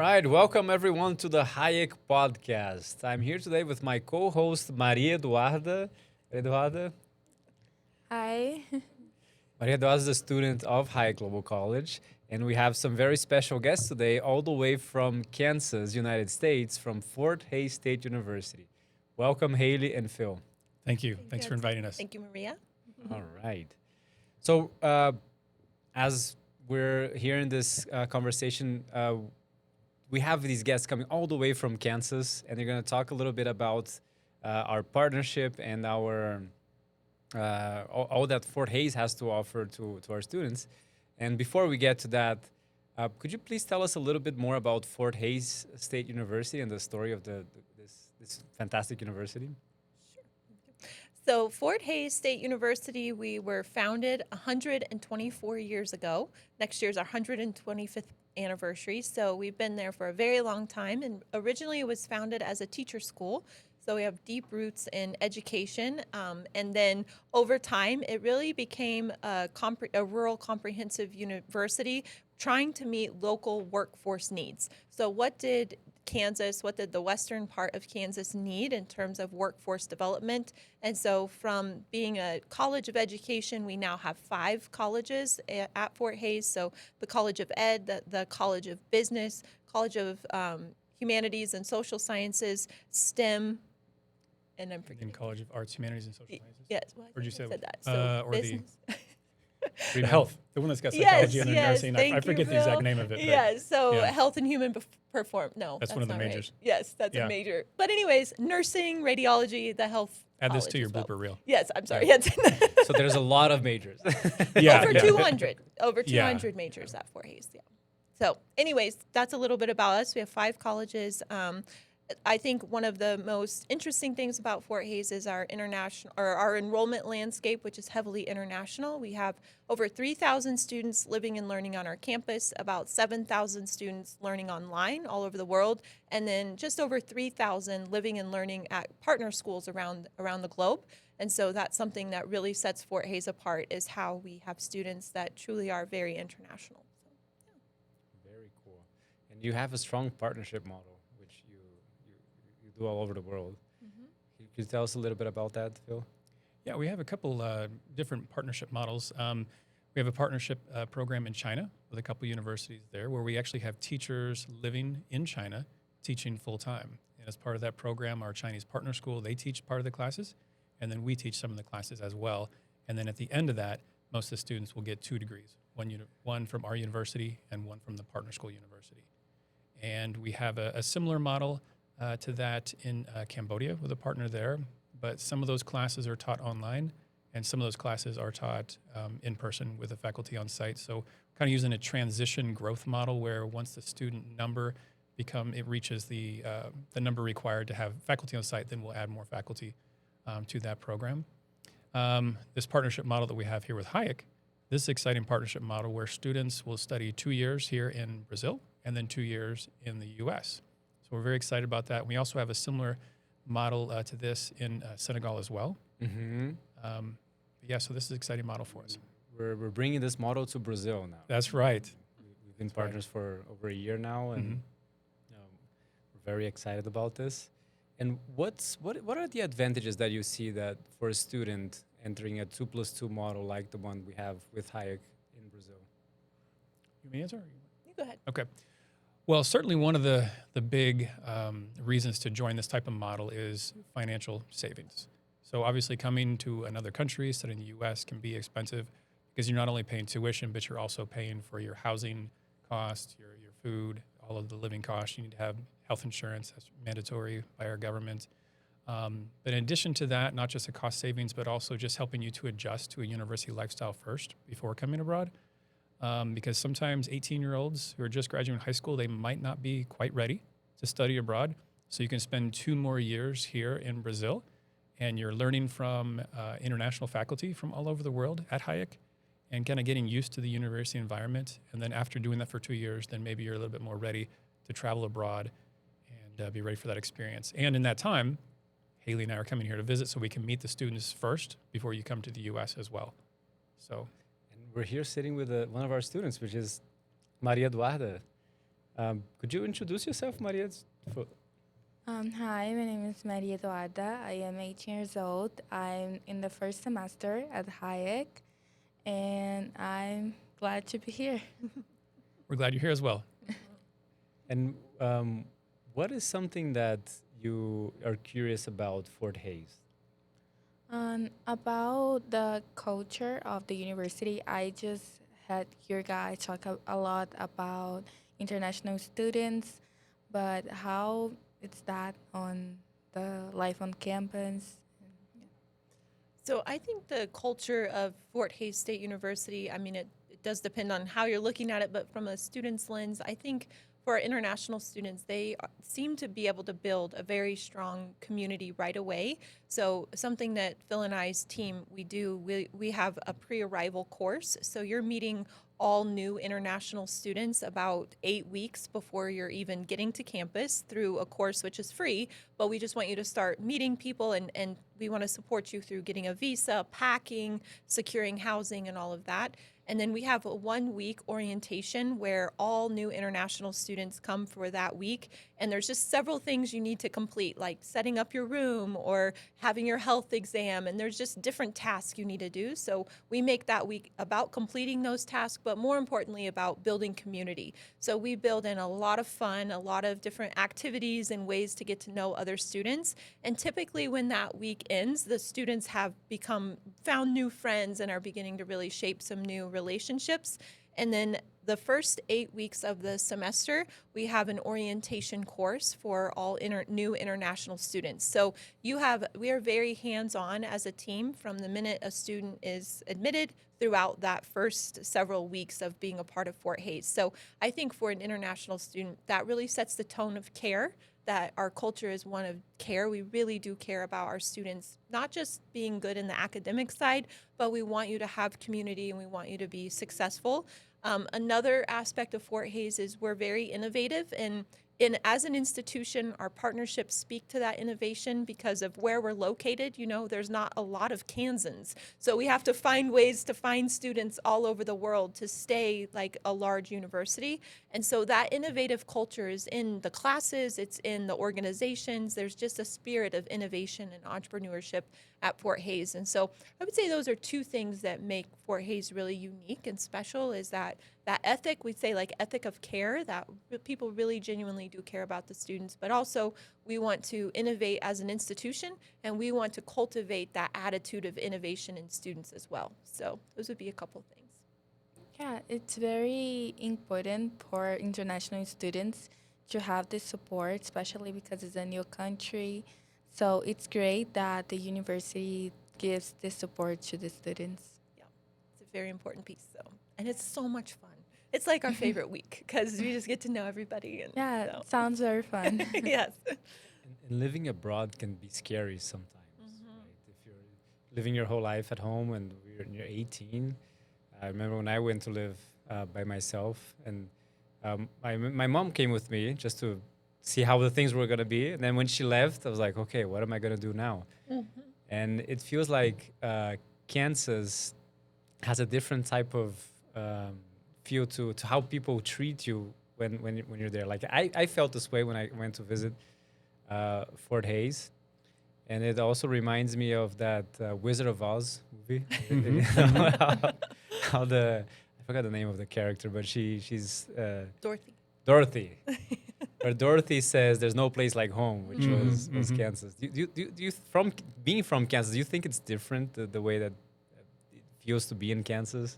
right, welcome everyone to the Hayek Podcast. I'm here today with my co-host Maria Eduarda. Eduarda. Hi. Maria Eduarda is a student of Hayek Global College, and we have some very special guests today, all the way from Kansas, United States, from Fort Hays State University. Welcome, Haley and Phil. Thank you. Thanks for inviting us. Thank you, Maria. All right. So, as we're here in this conversation, we have these guests coming all the way from Kansas, and they're going to talk a little bit about our partnership and our all that Fort Hays has to offer to our students. And before we get to that, could you please tell us a little bit more about Fort Hays State University and the story of this fantastic university? So Fort Hays State University, we were founded 124 years ago. Next year is our 125th anniversary. So we've been there for a very long time. And originally it was founded as a teacher school. So we have deep roots in education. And then over time, it really became a rural comprehensive university trying to meet local workforce needs. So what did the western part of Kansas need in terms of workforce development? And so from being a college of education, we now have 5 colleges at Fort Hays. So the College of Ed, the College of Business, College of Humanities and Social Sciences, STEM, and I'm forgetting. College of Arts, Humanities, and Social Sciences. Yes. Well, Or did you say that? So or business. the health, the one that's got psychology and nursing. I forget you, the exact Phil. name of it. But Yes, so yeah. health and human perform. No, That's one of the not right. majors. Yes, that's Yeah. a major. But anyways, nursing, radiology, the health. Add this college to your as well. blooper reel. Yes, I'm sorry. Yeah. Yes. So there's a lot of majors. Yeah, over yeah. 200. Over Yeah. 200 majors at Fort Hays. Yeah. So anyways, that's a little bit about us. We have 5 colleges. I think one of the most interesting things about Fort Hays is our enrollment landscape, which is heavily international. We have over 3,000 students living and learning on our campus, about 7,000 students learning online all over the world, and then just over 3,000 living and learning at partner schools around the globe. And so that's something that really sets Fort Hays apart, is how we have students that truly are very international. So, yeah. Very cool. And you have a strong partnership model, which you do all over the world. Mm-hmm. Could you tell us a little bit about that, Phil? Yeah, we have a couple different partnership models. We have a partnership program in China with a couple universities there where we actually have teachers living in China teaching full-time. And as part of that program, our Chinese partner school, they teach part of the classes, and then we teach some of the classes as well. And then at the end of that, most of the students will get 2 degrees, one from our university and one from the partner school university. And we have a similar model to that in Cambodia with a partner there, but some of those classes are taught online and some of those classes are taught in person with the faculty on site. So kind of using a transition growth model where once the student number reaches the number required to have faculty on site, then we'll add more faculty to that program. This partnership model that we have here with Hayek, this is an exciting partnership model where students will study 2 years here in Brazil and then 2 years in the US. So we're very excited about that. We also have a similar model to this in Senegal as well. Mm-hmm. So this is an exciting model for us. We're bringing this model to Brazil now. That's right. We've been partners for over a year now, and we're very excited about this. And what are the advantages that you see that for a student entering a 2+2 model like the one we have with Hayek in Brazil? You may answer? You go ahead. Okay. Well, certainly one of the big reasons to join this type of model is financial savings. So obviously coming to another country, studying in the U.S. can be expensive because you're not only paying tuition, but you're also paying for your housing costs, your food, all of the living costs. You need to have health insurance. That's mandatory by our government. But in addition to that, not just the cost savings, but also just helping you to adjust to a university lifestyle first before coming abroad. Because sometimes 18-year-olds who are just graduating high school, they might not be quite ready to study abroad. So you can spend 2 more years here in Brazil, and you're learning from international faculty from all over the world at Hayek and kind of getting used to the university environment. And then after doing that for 2 years, then maybe you're a little bit more ready to travel abroad and be ready for that experience. And in that time, Haley and I are coming here to visit so we can meet the students first before you come to the U.S. as well. So. We're here sitting with one of our students, which is Maria Eduarda. Could you introduce yourself, Maria? Hi, my name is Maria Eduarda. I am 18 years old. I'm in the first semester at Hayek, and I'm glad to be here. We're glad you're here as well. And what is something that you are curious about Fort Hays? About the culture of the university, I just had your guys talk a lot about international students, but how it's that on the life on campus. So I think the culture of Fort Hays State University, I mean, it does depend on how you're looking at it, but from a student's lens, I think for our international students, they seem to be able to build a very strong community right away. So something that Phil and I's team, we have a pre-arrival course. So you're meeting all new international students about 8 weeks before you're even getting to campus through a course which is free, but we just want you to start meeting people and we want to support you through getting a visa, packing, securing housing, and all of that. And then we have a 1 week orientation where all new international students come for that week. And there's just several things you need to complete, like setting up your room or having your health exam. And there's just different tasks you need to do. So we make that week about completing those tasks, but more importantly about building community. So we build in a lot of fun, a lot of different activities and ways to get to know other students. And typically when that week ends, the students have found new friends and are beginning to really shape some new relationships. And then the first 8 weeks of the semester, we have an orientation course for all new international students. So we are very hands-on as a team from the minute a student is admitted throughout that first several weeks of being a part of Fort Hays. So I think for an international student, that really sets the tone of care, that our culture is one of care. We really do care about our students, not just being good in the academic side, but we want you to have community and we want you to be successful. Another aspect of Fort Hays is we're very innovative, and as an institution, our partnerships speak to that innovation because of where we're located. You know, there's not a lot of Kansans. So we have to find ways to find students all over the world to stay like a large university. And so that innovative culture is in the classes, it's in the organizations. There's just a spirit of innovation and entrepreneurship at Fort Hays. And so I would say those are two things that make Fort Hays really unique and special, is that ethic, we'd say like ethic of care, that people really genuinely do care about the students, but also we want to innovate as an institution and we want to cultivate that attitude of innovation in students as well. So those would be a couple things. Yeah, it's very important for international students to have this support, especially because it's a new country. So it's great that the university gives this support to the students. Yeah, it's a very important piece, though. And it's so much fun. It's like our favorite week because we just get to know everybody. And Yeah, so. it sounds very fun. Yes. And living abroad can be scary sometimes. Right? If you're living your whole life at home and you're 18, I remember when I went to live by myself, and my mom came with me just to see how the things were going to be. And then when she left, I was like, okay, what am I going to do now? And it feels like Kansas has a different type of feel to how people treat you when you're there. Like I felt this way when I went to visit Fort Hays. And it also reminds me of that Wizard of Oz movie. how I forgot the name of the character, but she's Dorothy. Where Dorothy says there's no place like home, which was Kansas. Do you from being from Kansas, do you think it's different the way that it feels to be in Kansas?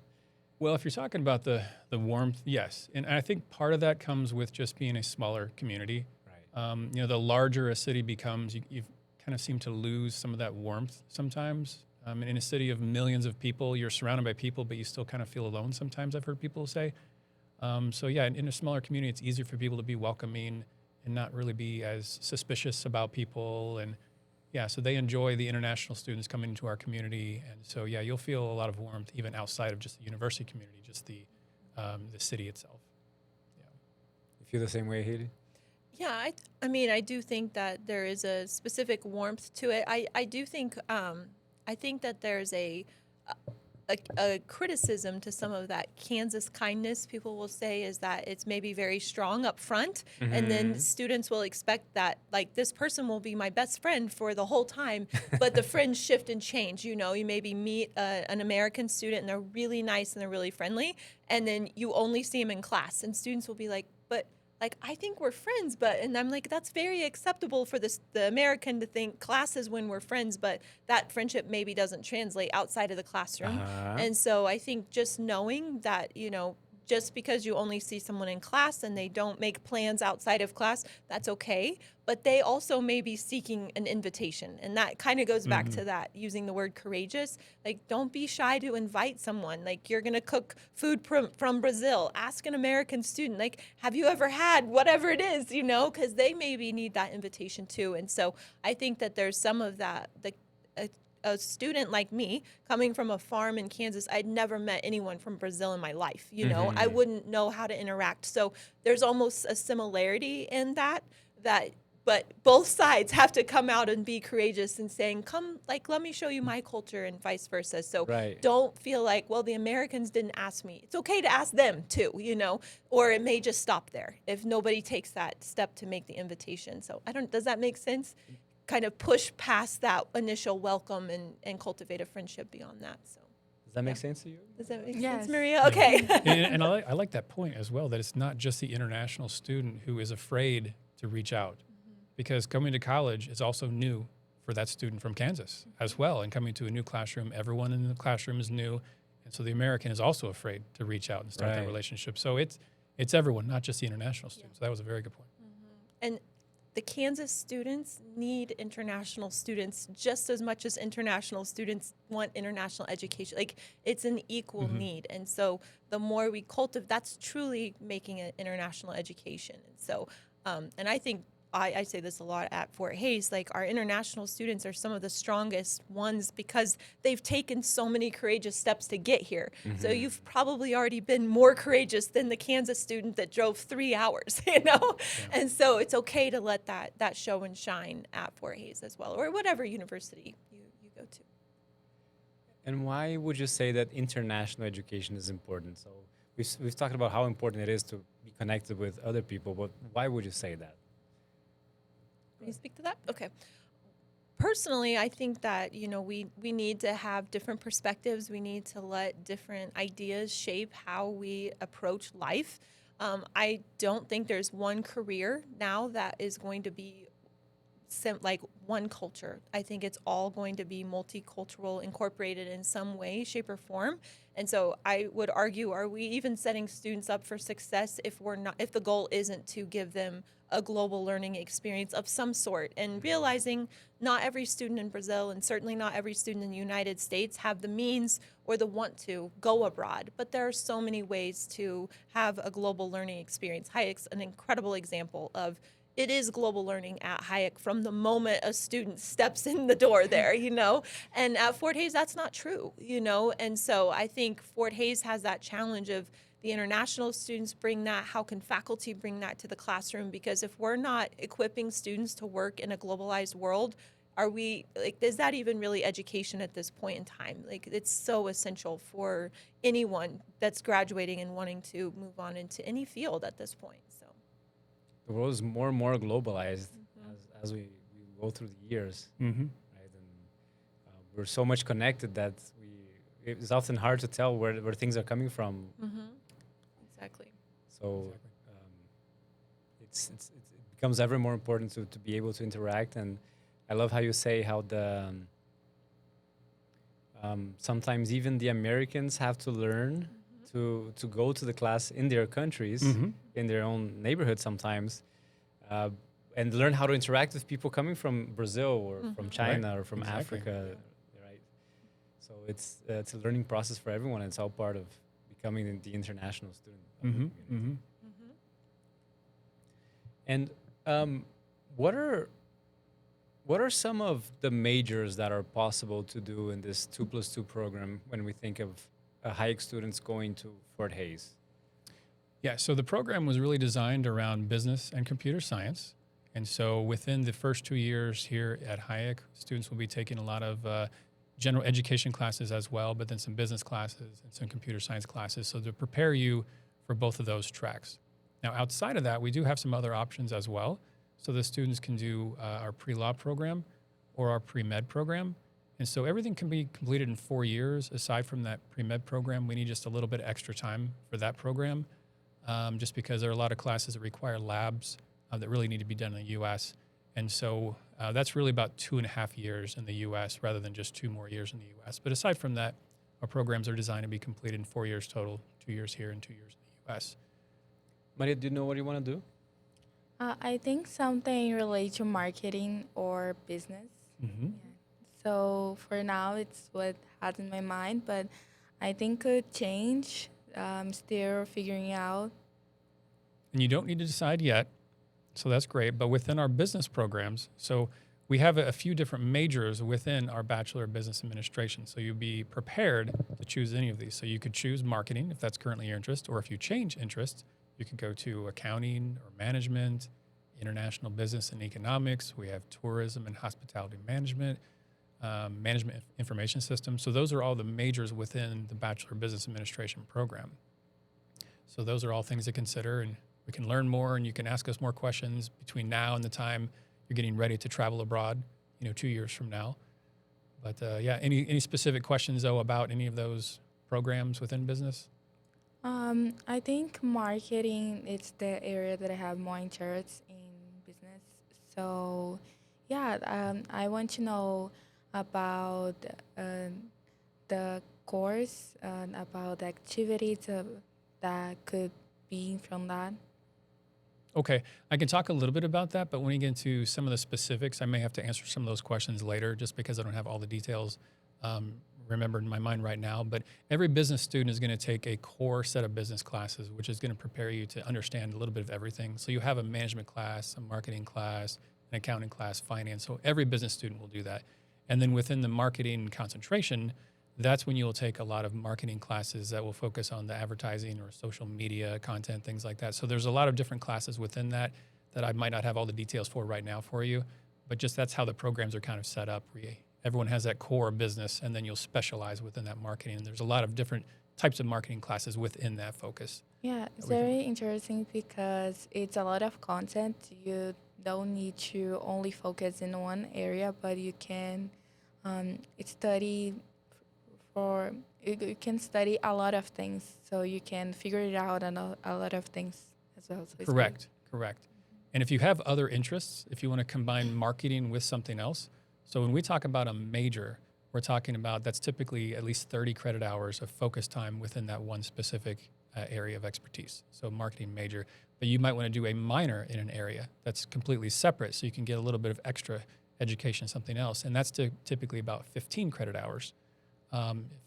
Well, if you're talking about the warmth, yes. And I think part of that comes with just being a smaller community. Right. The larger a city becomes, you kind of seem to lose some of that warmth sometimes. In a city of millions of people, you're surrounded by people, but you still kind of feel alone sometimes, I've heard people say. So yeah, in a smaller community, it's easier for people to be welcoming and not really be as suspicious about people. And yeah, so they enjoy the international students coming into our community. And so yeah, you'll feel a lot of warmth even outside of just the university community, just the city itself. Yeah. You feel the same way, Haley? Yeah, I do think that there is a specific warmth to it. I do think, I think that there's a criticism to some of that Kansas kindness, people will say, is that it's maybe very strong up front, and then students will expect that, like, this person will be my best friend for the whole time, but the friends shift and change. You know, you maybe meet an American student and they're really nice and they're really friendly, and then you only see them in class, and students will be like, but like, I think we're friends, and I'm like, that's very acceptable for the American to think classes when we're friends, but that friendship maybe doesn't translate outside of the classroom. And so I think just knowing that, you know, just because you only see someone in class and they don't make plans outside of class, that's okay. But they also may be seeking an invitation. And that kind of goes back to that, using the word courageous. Like, don't be shy to invite someone. Like, you're going to cook food from Brazil. Ask an American student, like, have you ever had whatever it is, you know, because they maybe need that invitation too. And so I think that there's some of that, a student like me coming from a farm in Kansas, I'd never met anyone from Brazil in my life. You know, I wouldn't know how to interact. So there's almost a similarity in that, but both sides have to come out and be courageous and saying, come, like, let me show you my culture, and vice versa. So don't feel like, well, the Americans didn't ask me. It's okay to ask them too, you know, or it may just stop there if nobody takes that step to make the invitation. So does that make sense? Kind of push past that initial welcome and cultivate a friendship beyond that. So does that make sense to you? Does that make Yes. sense, Maria? Okay. And I like that point as well, that it's not just the international student who is afraid to reach out, because coming to college is also new for that student from Kansas as well. And coming to a new classroom, everyone in the classroom is new. And so the American is also afraid to reach out and start that relationship. So it's everyone, not just the international students. So that was a very good point. And the Kansas students need international students just as much as international students want international education. Like, it's an equal need. And so the more we cultivate, that's truly making an international education. And so, and I think, I say this a lot at Fort Hays, like, our international students are some of the strongest ones because they've taken so many courageous steps to get here. So you've probably already been more courageous than the Kansas student that drove 3 hours, you know? And so it's okay to let that show and shine at Fort Hays as well, or whatever university you go to. And why would you say that international education is important? So we've talked about how important it is to be connected with other people, but why would you say that? Can you speak to that? Okay. Personally, I think that, you know, we need to have different perspectives. We need to let different ideas shape how we approach life. I don't think there's one career now that is going to be like one culture. I think it's all going to be multicultural, incorporated in some way, shape, or form. And so I would argue, are we even setting students up for success if the goal isn't to give them a global learning experience of some sort, and realizing not every student in Brazil and certainly not every student in the United States have the means or the want to go abroad. But there are so many ways to have a global learning experience. Hayek's an incredible example of it is global learning at Hayek from the moment a student steps in the door there, you know? And at Fort Hays, that's not true, you know? And so I think Fort Hays has that challenge of the international students bring that. How can faculty bring that to the classroom? Because if we're not equipping students to work in a globalized world, is that even really education at this point in time? Like, it's so essential for anyone that's graduating and wanting to move on into any field at this point. So the world is more and more globalized as we go through the years, right? And we're so much connected that it's often hard to tell where things are coming from. Exactly. So it becomes ever more important to be able to interact. And I love how you say how the sometimes even the Americans have to learn to go to the class in their countries, in their own neighborhood sometimes, and learn how to interact with people coming from Brazil or from China or from Africa, right? So it's a learning process for everyone. It's all part of becoming the international student. And what are some of the majors that are possible to do in this 2+2 program when we think of Hayek students going to Fort Hays? Yeah, so the program was really designed around business and computer science. And so within the first 2 years here at Hayek, students will be taking a lot of general education classes as well, but then some business classes and some computer science classes, so to prepare you for both of those tracks. Now, outside of that, we do have some other options as well. So the students can do our pre-law program or our pre-med program. And so everything can be completed in 4 years. Aside from that pre-med program, we need just a little bit extra time for that program, just because there are a lot of classes that require labs that really need to be done in the U.S. And so that's really about 2.5 years in the U.S. rather than just 2 more years in the U.S. But aside from that, our programs are designed to be completed in 4 years total, 2 years here and 2 years in the U.S. Maria, do you know what you want to do? I think something related to marketing or business. Mm-hmm. Yeah. So for now, it's what has in my mind, but I think could change. I'm still figuring out. And you don't need to decide yet, so that's great. But within our business programs, so we have a few different majors within our Bachelor of Business Administration. So you'll be prepared to choose any of these. So you could choose marketing if that's currently your interest, or if you change interest, you could go to accounting or management, international business and economics. We have tourism and hospitality management, management information systems. So those are all the majors within the Bachelor of Business Administration program. So those are all things to consider, and we can learn more, and you can ask us more questions between now and the time you're getting ready to travel abroad, 2 years from now. But yeah, any specific questions though about any of those programs within business? I think marketing is the area that I have more interest in business. So, yeah, I want to know about the course and about the activities that could be from that. Okay, I can talk a little bit about that, but when we get into some of the specifics, I may have to answer some of those questions later just because I don't have all the details remembered in my mind right now. But every business student is going to take a core set of business classes, which is going to prepare you to understand a little bit of everything. So you have a management class, a marketing class, an accounting class, finance. So every business student will do that. And then within the marketing concentration, that's when you'll take a lot of marketing classes that will focus on the advertising or social media content, things like that. So there's a lot of different classes within that I might not have all the details for right now for you, but just that's how the programs are kind of set up. Everyone has that core business, and then you'll specialize within that marketing. And there's a lot of different types of marketing classes within that focus. Yeah, it's very interesting because it's a lot of content. You don't need to only focus in one area, but you can study you can study a lot of things, so you can figure it out on a lot of things as well. So Correct. And if you have other interests, if you want to combine marketing with something else, so when we talk about a major, we're talking about that's typically at least 30 credit hours of focus time within that one specific area of expertise. So marketing major, but you might want to do a minor in an area that's completely separate, so you can get a little bit of extra education, something else, and that's typically about 15 credit hours.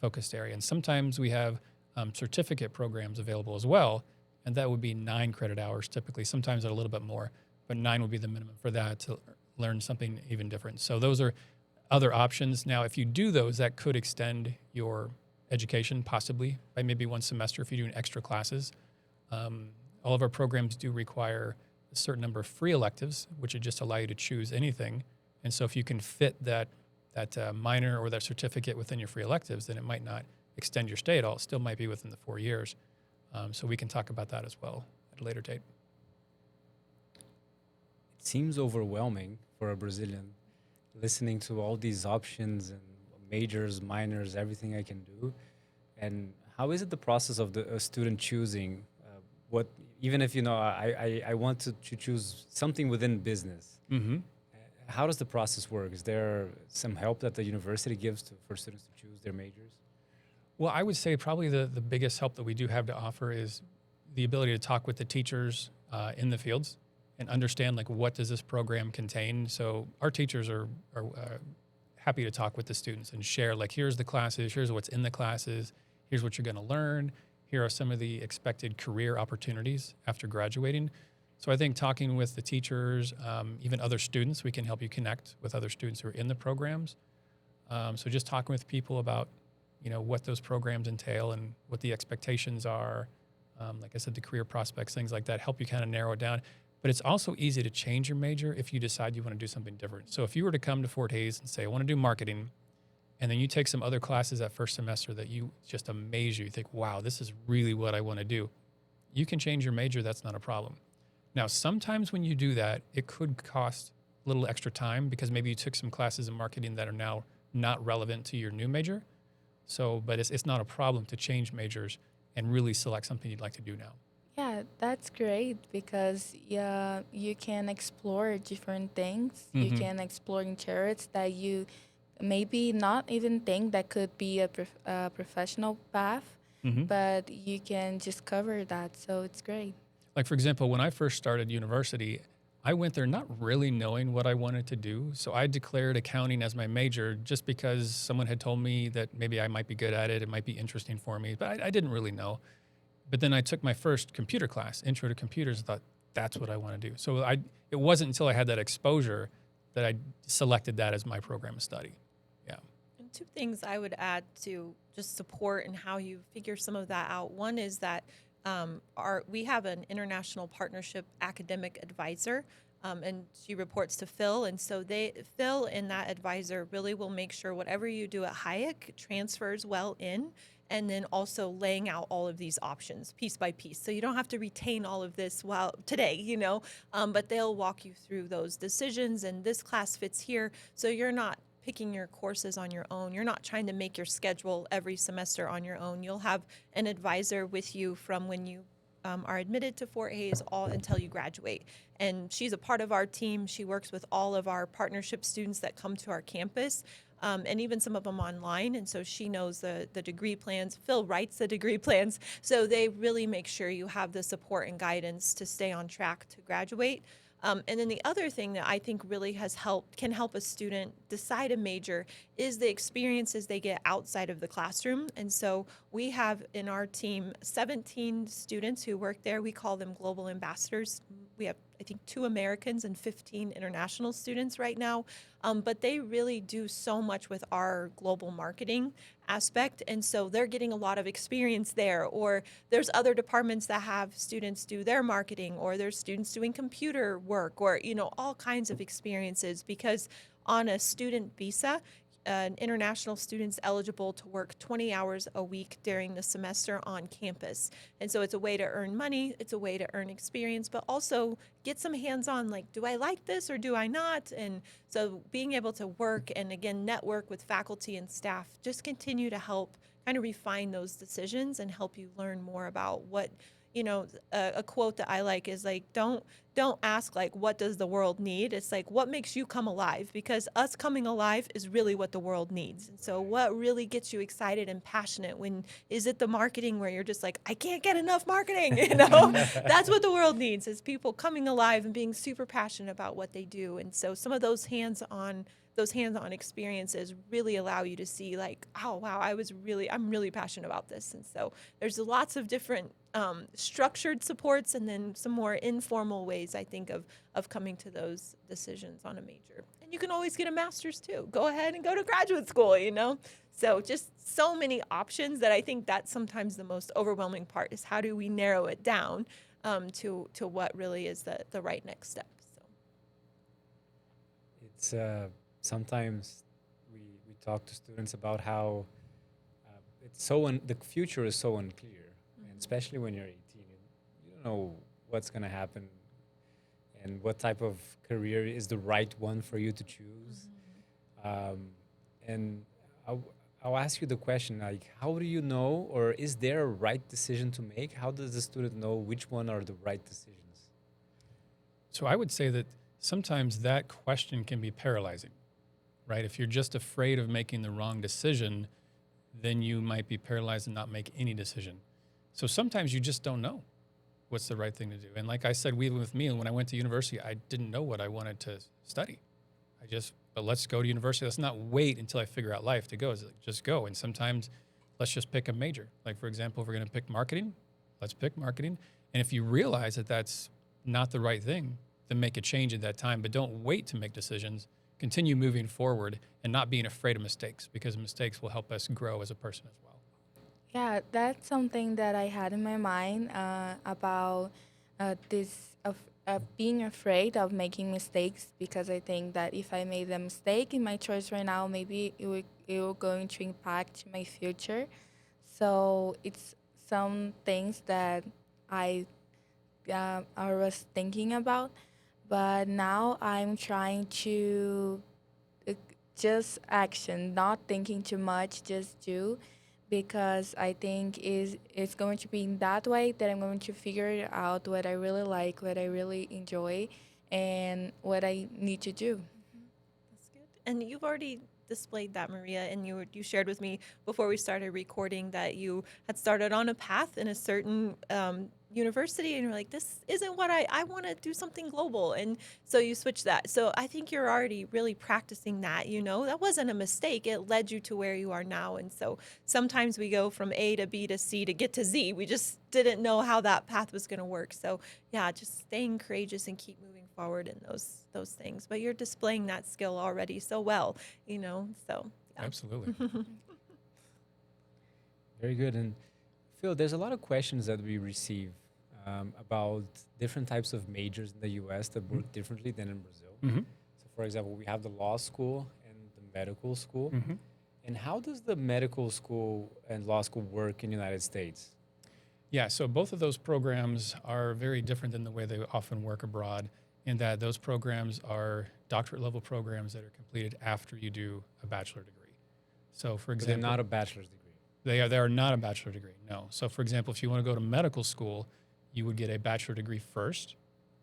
Focused area. And sometimes we have certificate programs available as well, and that would be 9 credit hours typically. Sometimes a little bit more, but 9 would be the minimum for that to learn something even different. So those are other options. Now, if you do those, that could extend your education possibly by maybe 1 semester if you're doing extra classes. All of our programs do require a certain number of free electives, which would just allow you to choose anything. And so if you can fit that minor or that certificate within your free electives, then it might not extend your stay at all. It still might be within the 4 years. So we can talk about that as well at a later date. It seems overwhelming for a Brazilian, listening to all these options and majors, minors, everything I can do. And how is it the process of a student choosing what, even if, I want to choose something within business? Mm-hmm. How does the process work? Is there some help that the university gives for students to choose their majors? Well, I would say probably the biggest help that we do have to offer is the ability to talk with the teachers in the fields and understand what does this program contain. So our teachers are happy to talk with the students and share here's the classes, here's what's in the classes, here's what you're going to learn, here are some of the expected career opportunities after graduating. So I think talking with the teachers, even other students, we can help you connect with other students who are in the programs. So just talking with people about, what those programs entail and what the expectations are. Like I said, the career prospects, things like that, help you kind of narrow it down. But it's also easy to change your major if you decide you want to do something different. So if you were to come to Fort Hays and say, I want to do marketing, and then you take some other classes that first semester that you just amaze you. You think, wow, this is really what I want to do. You can change your major. That's not a problem. Now, sometimes when you do that, it could cost a little extra time because maybe you took some classes in marketing that are now not relevant to your new major. So, but it's not a problem to change majors and really select something you'd like to do now. Yeah, that's great because you can explore different things. You Mhm. can explore interests that you maybe not even think that could be a professional path, Mhm. but you can just cover that. So it's great. Like, for example, when I first started university, I went there not really knowing what I wanted to do. So I declared accounting as my major just because someone had told me that maybe I might be good at it. It might be interesting for me, but I didn't really know. But then I took my first computer class, Intro to Computers, and thought, that's what I want to do. So it wasn't until I had that exposure that I selected that as my program of study. Yeah. And two things I would add to just support and how you figure some of that out. One is that we have an international partnership academic advisor, and she reports to Phil. And so Phil and that advisor really will make sure whatever you do at Hayek transfers well in, and then also laying out all of these options piece by piece. So you don't have to retain all of this today, but they'll walk you through those decisions, and this class fits here. So you're not picking your courses on your own. You're not trying to make your schedule every semester on your own. You'll have an advisor with you from when you are admitted to Fort Hays all until you graduate. And she's a part of our team. She works with all of our partnership students that come to our campus, and even some of them online. And so she knows the degree plans. Phil writes the degree plans. So they really make sure you have the support and guidance to stay on track to graduate. And then the other thing that I think really can help a student decide a major is the experiences they get outside of the classroom. And so we have in our team 17 students who work there. We call them global ambassadors. We have, I think, 2 Americans and 15 international students right now. But they really do so much with our global marketing aspect. And so they're getting a lot of experience there. Or there's other departments that have students do their marketing, or there's students doing computer work, or, all kinds of experiences. Because on a student visa, an international student's eligible to work 20 hours a week during the semester on campus. And so it's a way to earn money, it's a way to earn experience, but also get some hands-on, like, do I like this or do I not? And so being able to work and, again, network with faculty and staff, just continue to help kind of refine those decisions and help you learn more about what, a quote that I like is like, don't ask like, what does the world need? It's like, what makes you come alive? Because us coming alive is really what the world needs. And so what really gets you excited and passionate? Is it the marketing where you're just like, I can't get enough marketing? That's what the world needs, is people coming alive and being super passionate about what they do. And so some of those hands-on experiences really allow you to see like, oh, wow, I'm really passionate about this. And so there's lots of different structured supports, and then some more informal ways, I think, of coming to those decisions on a major. And you can always get a master's too. Go ahead and go to graduate school, So just so many options that I think that's sometimes the most overwhelming part, is how do we narrow it down to what really is the right next step. So It's sometimes we talk to students about how the future is so unclear, and especially when you're 18, you don't know what's going to happen and what type of career is the right one for you to choose. And I'll ask you the question, like, how do you know, or is there a right decision to make? How does the student know which one are the right decisions? So I would say that sometimes that question can be paralyzing, right? If you're just afraid of making the wrong decision, then you might be paralyzed and not make any decision. So sometimes you just don't know what's the right thing to do. And like I said, even with me, when I went to university, I didn't know what I wanted to study. But let's go to university. Let's not wait until I figure out life to go. It's like, just go. And sometimes let's just pick a major. Like, for example, if we're going to pick marketing, let's pick marketing. And if you realize that that's not the right thing, then make a change at that time. But don't wait to make decisions. Continue moving forward and not being afraid of mistakes, because mistakes will help us grow as a person as well. Yeah, that's something that I had in my mind about this being afraid of making mistakes, because I think that if I made a mistake in my choice right now, maybe it will going to impact my future. So it's some things that I I was thinking about, but now I'm trying to uh, just action, not thinking too much, just do, because I think is it's going to be in that way that I'm going to figure out what I really like, what I really enjoy, and what I need to do. That's good. And you've already displayed that, Maria, and you shared with me before we started recording that you had started on a path in a certain university, and you're like, this isn't what I want to do something global, and so you switched that. So I think you're already really practicing that. That wasn't a mistake. It led you to where you are now, and so sometimes we go from A to B to C to get to Z. We just didn't know how that path was going to work. So yeah, just staying courageous and keep moving forward in those things. But you're displaying that skill already so well, So yeah. Absolutely. Very good. And Phil, there's a lot of questions that we receive about different types of majors in the U.S. that work differently than in Brazil. Mm-hmm. So, for example, we have the law school and the medical school. Mm-hmm. And how does the medical school and law school work in the United States? Yeah, so both of those programs are very different than the way they often work abroad, in that those programs are doctorate level programs that are completed after you do a bachelor degree. So, for But they're example, not a bachelor's degree. they are not a bachelor degree, no. So, for example, if you want to go to medical school, you would get a bachelor degree first,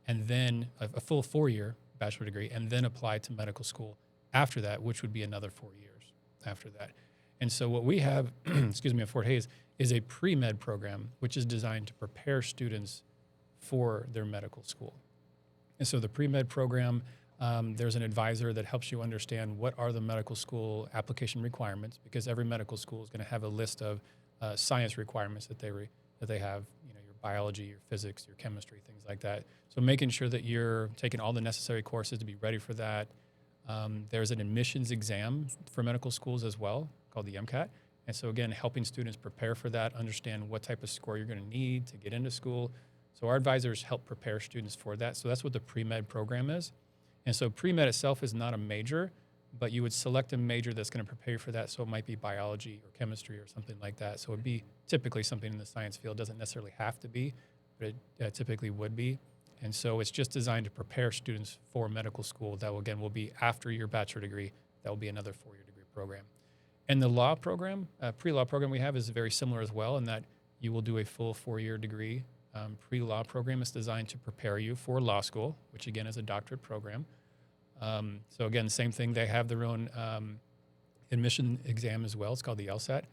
and then a full 4-year bachelor degree, and then apply to medical school after that, which would be another 4 years after that. And so what we have, at Fort Hays, is a pre-med program, which is designed to prepare students for their medical school. And so the pre-med program, there's an advisor that helps you understand what are the medical school application requirements, because every medical school is going to have a list of science requirements that they have, your biology, your physics, your chemistry, things like that. So making sure that you're taking all the necessary courses to be ready for that. There's an admissions exam for medical schools as well, called the MCAT. And so again, helping students prepare for that, understand what type of score you're going to need to get into school. So our advisors help prepare students for that. So that's what the pre-med program is. And so pre-med itself is not a major, but you would select a major that's going to prepare you for that. So it might be biology or chemistry or something like that. So it would be typically something in the science field. It doesn't necessarily have to be, but it typically would be. And so it's just designed to prepare students for medical school. That will be after your bachelor degree. That will be another 4-year degree program. And the law program, pre-law program we have is very similar as well, in that you will do a full 4-year degree. Pre-law program is designed to prepare you for law school, which again is a doctorate program. So again, same thing. They have their own admission exam as well. It's called the LSAT,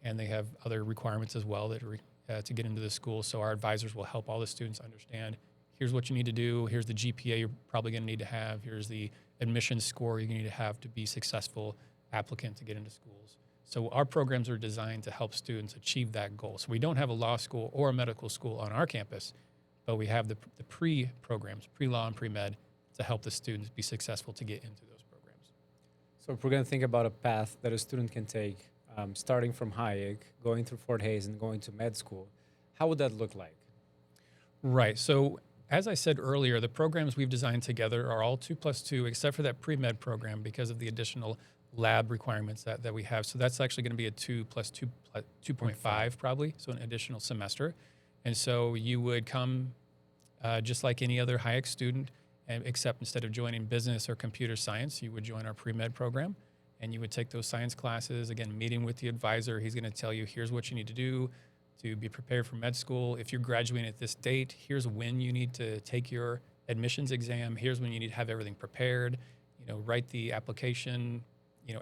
and they have other requirements as well that are to get into the school. So our advisors will help all the students understand, here's what you need to do. Here's the GPA you're probably going to need to have. Here's the admission score you need to have to be successful applicant to get into schools. So our programs are designed to help students achieve that goal. So we don't have a law school or a medical school on our campus, but we have the pre-programs, pre-law and pre-med, to help the students be successful to get into those programs. So if we're going to think about a path that a student can take, starting from Hayek, going through Fort Hays, and going to med school, how would that look like? Right. So as I said earlier, the programs we've designed together are all 2+2, except for that pre-med program because of the additional lab requirements that we have. So that's actually going to be a 2+2.5 probably, so an additional semester. And so you would come just like any other Hayek student, except instead of joining business or computer science, you would join our pre-med program, and you would take those science classes, again, meeting with the advisor. He's going to tell you, here's what you need to do to be prepared for med school. If you're graduating at this date, here's when you need to take your admissions exam. Here's when you need to have everything prepared, write the application,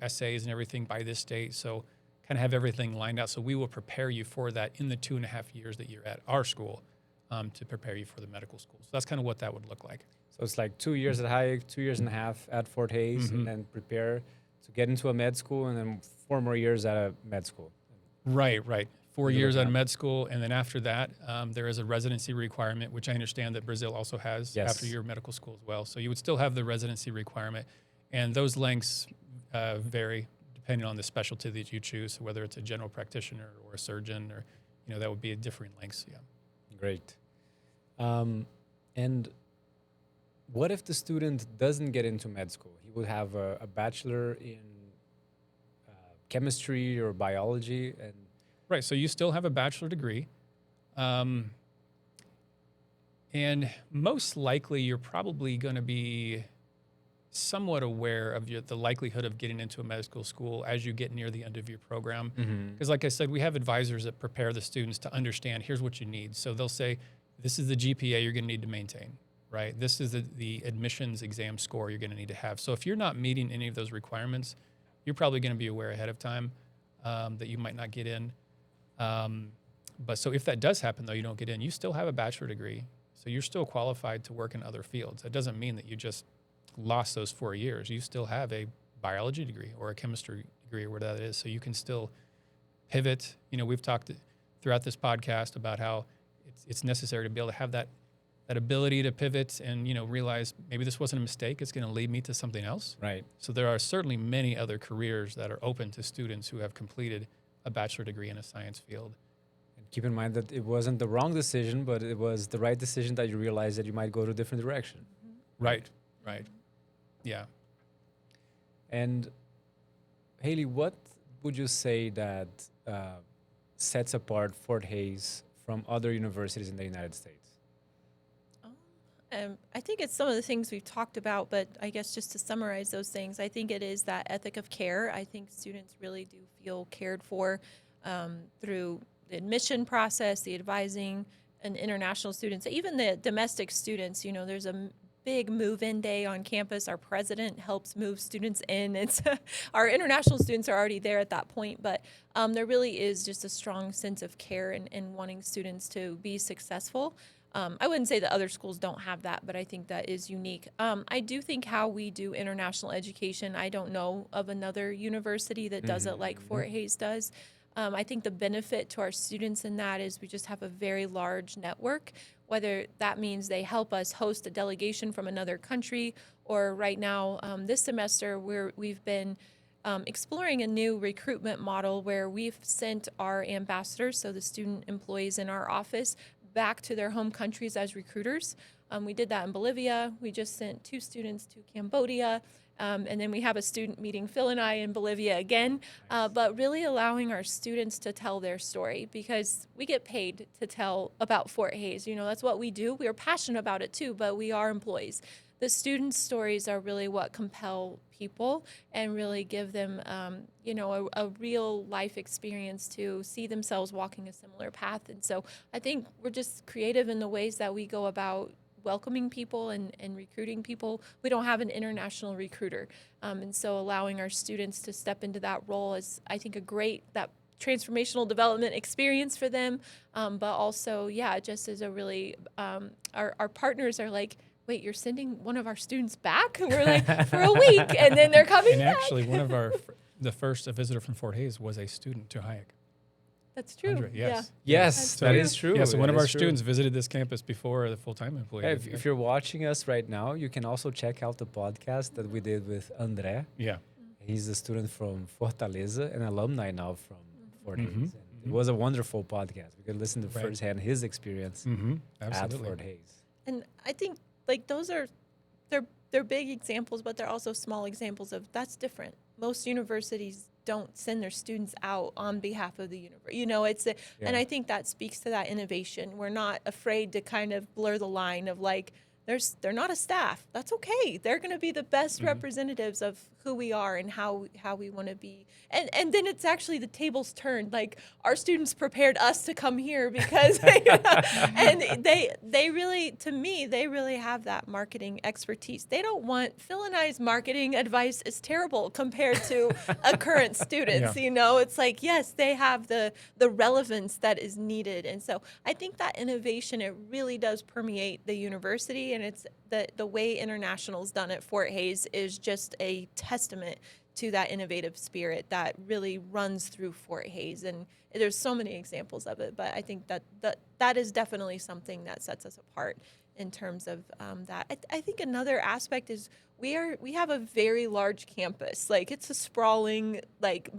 essays and everything by this date. So kind of have everything lined out. So we will prepare you for that in the 2.5 years that you're at our school to prepare you for the medical school. So that's kind of what that would look like. So it's like 2 years at Hayek, 2.5 years at Fort Hays, and then prepare to get into a med school, and then 4 more years at a med school. Right. 4 You years look out of at- med school, and then after that, there is a residency requirement, which I understand that Brazil also has after your medical school as well. So you would still have the residency requirement, and those lengths vary depending on the specialty that you choose, so whether it's a general practitioner or a surgeon, or that would be a different lengths. Yeah. Great. And what if the student doesn't get into med school? He would have a bachelor in chemistry or biology, and Right. So you still have a bachelor degree. And most likely you're probably going to be somewhat aware of the likelihood of getting into a medical school as you get near the end of your program. Because like I said, we have advisors that prepare the students to understand, here's what you need. So they'll say, this is the GPA you're going to need to maintain, right? This is the admissions exam score you're going to need to have. So if you're not meeting any of those requirements, you're probably going to be aware ahead of time that you might not get in. But so if that does happen, though, you don't get in, you still have a bachelor degree. So you're still qualified to work in other fields. That doesn't mean that you just lost those 4 years. You still have a biology degree or a chemistry degree or whatever that is. So you can still pivot. You know, we've talked throughout this podcast about how it's necessary to be able to have that ability to pivot and, you know, realize maybe this wasn't a mistake. It's going to lead me to something else. right. So there are certainly many other careers that are open to students who have completed a bachelor degree in a science field. And keep in mind that it wasn't the wrong decision, but it was the right decision that you realized that you might go to a different direction. Right. Yeah. And Haley, what would you say that sets apart Fort Hays from other universities in the United States? I think it's some of the things we've talked about, but I guess just to summarize those things, I think it is that ethic of care. I think students really do feel cared for through the admission process, the advising, and international students, even the domestic students. You know, there's a big move-in day on campus. Our president helps move students in. It's our international students are already there at that point, but there really is just a strong sense of care and wanting students to be successful. I wouldn't say that other schools don't have that, but I think that is unique. I do think how we do international education, I don't know of another university that does it like Fort Hays does. I think the benefit to our students in that is we just have a very large network, whether that means they help us host a delegation from another country, or right now, this semester, we've been exploring a new recruitment model where we've sent our ambassadors, so the student employees in our office, back to their home countries as recruiters. We did that in Bolivia. We just sent 2 students to Cambodia. And then we have a student meeting Phil and I in Bolivia again, but really allowing our students to tell their story, because we get paid to tell about Fort Hays. You know, that's what we do. We are passionate about it too, but we are employees. The students' stories are really what compel people and really give them, a real life experience to see themselves walking a similar path. And so I think we're just creative in the ways that we go about welcoming people and recruiting people. We don't have an international recruiter. And so allowing our students to step into that role is, I think, that transformational development experience for them. But also, just as a really, our partners are like, wait, you're sending one of our students back? And we're like, for a week, and then they're coming And back. actually, the first visitor from Fort Hays was a student to Hayek. That's true. Andre, yes. Yes, So- that is true. Yeah, so one That of our is true. students visited this campus before the full-time employee. Yeah, did. if you're watching us right now, you can also check out the podcast that we did with André. Yeah. He's a student from Fortaleza, an alumni now from Fort Hays. Mhm, And it was a wonderful podcast. We could listen to Right. firsthand his experience at Absolutely. Fort Hays. And I think like those are they're big examples, but they're also small examples of that's different. Most universities don't send their students out on behalf of the university. You know, and Yeah. I think that speaks to that innovation. We're not afraid to kind of blur the line of like they're not a staff. That's okay. They're going to be the best representatives of who we are and how we want to be. And then it's actually the tables turned. Like our students prepared us to come here because and they really, to me, they really have that marketing expertise. They don't want Phil and I's marketing advice is terrible compared to a current student's. Yeah. You know, it's like, yes, they have the relevance that is needed. And so I think that innovation, it really does permeate the university, and it's the way international's done at Fort Hays is just a testament to that innovative spirit that really runs through Fort Hays and there's so many examples of it, but I think that is definitely something that sets us apart in terms of that. I think another aspect is we have a very large campus. Like, it's a sprawling, like,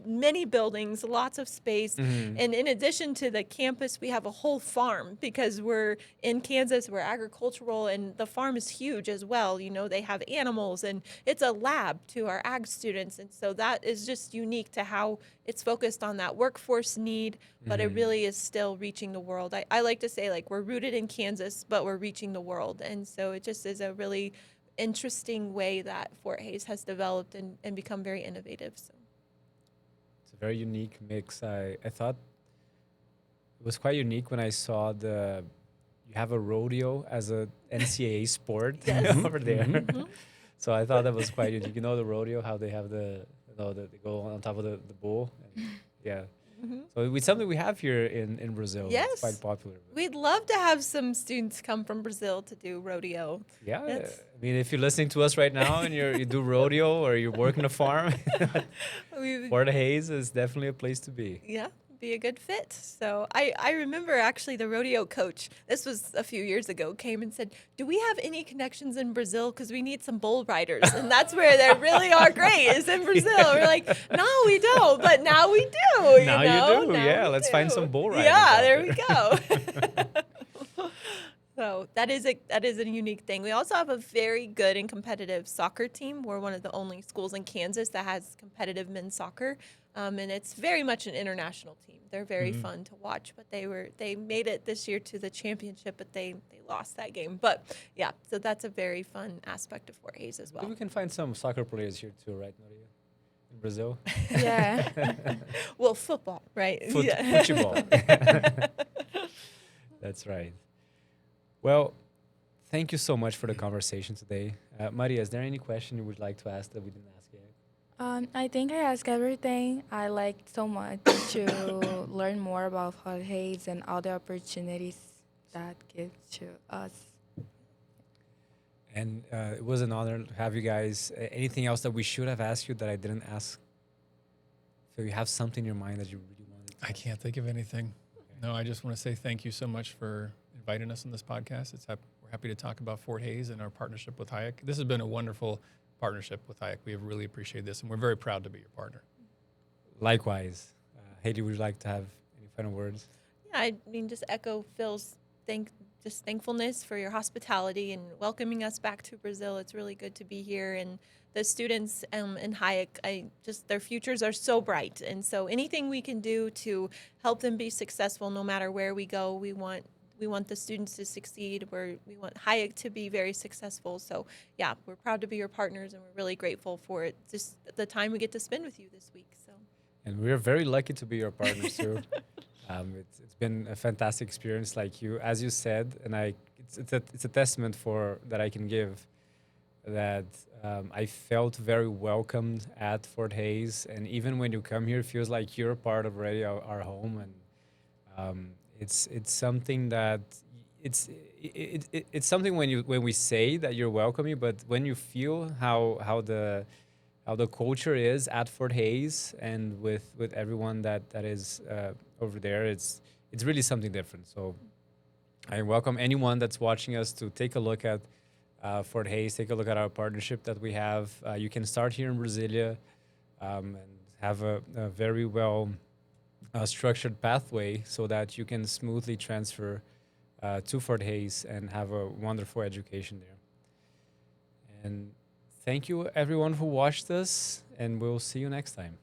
many buildings, lots of space. Mm-hmm. And in addition to the campus, we have a whole farm because we're in Kansas, we're agricultural, and the farm is huge as well. You know, they have animals, and it's a lab to our ag students. And so that is just unique to how it's focused on that workforce need, but it really is still reaching the world. I like to say, like, we're rooted in Kansas, but we're reaching the world. And so it just is a really interesting way that Fort Hays has developed and become very innovative. So It's a very unique mix. I thought it was quite unique when I saw you have a rodeo as a NCAA sport over there. So I thought that was quite unique. You know, the rodeo, how they have they go on top of the bull. And yeah. So it's something we have here in Brazil. Yes. It's quite popular. we'd love to have some students come from Brazil to do rodeo. Yeah. That's- I mean, if you're listening to us right now and you do rodeo or you work in a farm, Fort Hays is definitely a place to be. Yeah, be a good fit. So I remember actually the rodeo coach, this was a few years ago, came and said, do we have any connections in Brazil? Because we need some bull riders. And that's where they really are great, is in Brazil. We're like, no, we don't. But now we do. Now you do. Now yeah, we let's do. find some bull riders. Yeah, out there we go. So that is a unique thing. We also have a very good and competitive soccer team. We're one of the only schools in Kansas that has competitive men's soccer, and it's very much an international team. They're very fun to watch, but they made it this year to the championship, but they lost that game. But yeah, so that's a very fun aspect of Fort Hays as well. We can find some soccer players here too, right, Maria? In Brazil? Yeah. Well, football, right? Football. That's right. Well, thank you so much for the conversation today. Maria, is there any question you would like to ask that we didn't ask yet? I think I asked everything. I liked so much to learn more about Fort Hays and all the opportunities that give to us. And it was an honor to have you guys. Anything else that we should have asked you that I didn't ask? So you have something in your mind that you really wanted to I can't think of anything. No, I just want to say thank you so much for inviting us on this podcast. We're happy to talk about Fort Hays and our partnership with Hayek. This has been a wonderful partnership with Hayek. We have really appreciated this, and we're very proud to be your partner. Likewise. Haley, would you like to have any final words? Yeah, I mean, just echo Phil's thankfulness for your hospitality and welcoming us back to Brazil. It's really good to be here, and the students in Hayek, their futures are so bright, and so anything we can do to help them be successful, no matter where we go, we want the students to succeed. We want Hayek to be very successful. So yeah, we're proud to be your partners, and we're really grateful for it. Just the time we get to spend with you this week. So. And we're very lucky to be your partners too. It's been a fantastic experience, like as you said, and it's a testament for that I can give that I felt very welcomed at Fort Hays, and even when you come here, it feels like you're part of already our home, and it's something that it's something when we say that you're welcoming, but when you feel how the culture is at Fort Hays and with everyone that is over there, it's really something different. So I welcome anyone that's watching us to take a look at Fort Hays, take a look at our partnership that we have. You can start here in Brasilia and have a very well structured pathway so that you can smoothly transfer to Fort Hays and have a wonderful education there. And thank you, everyone who watched us, and we'll see you next time.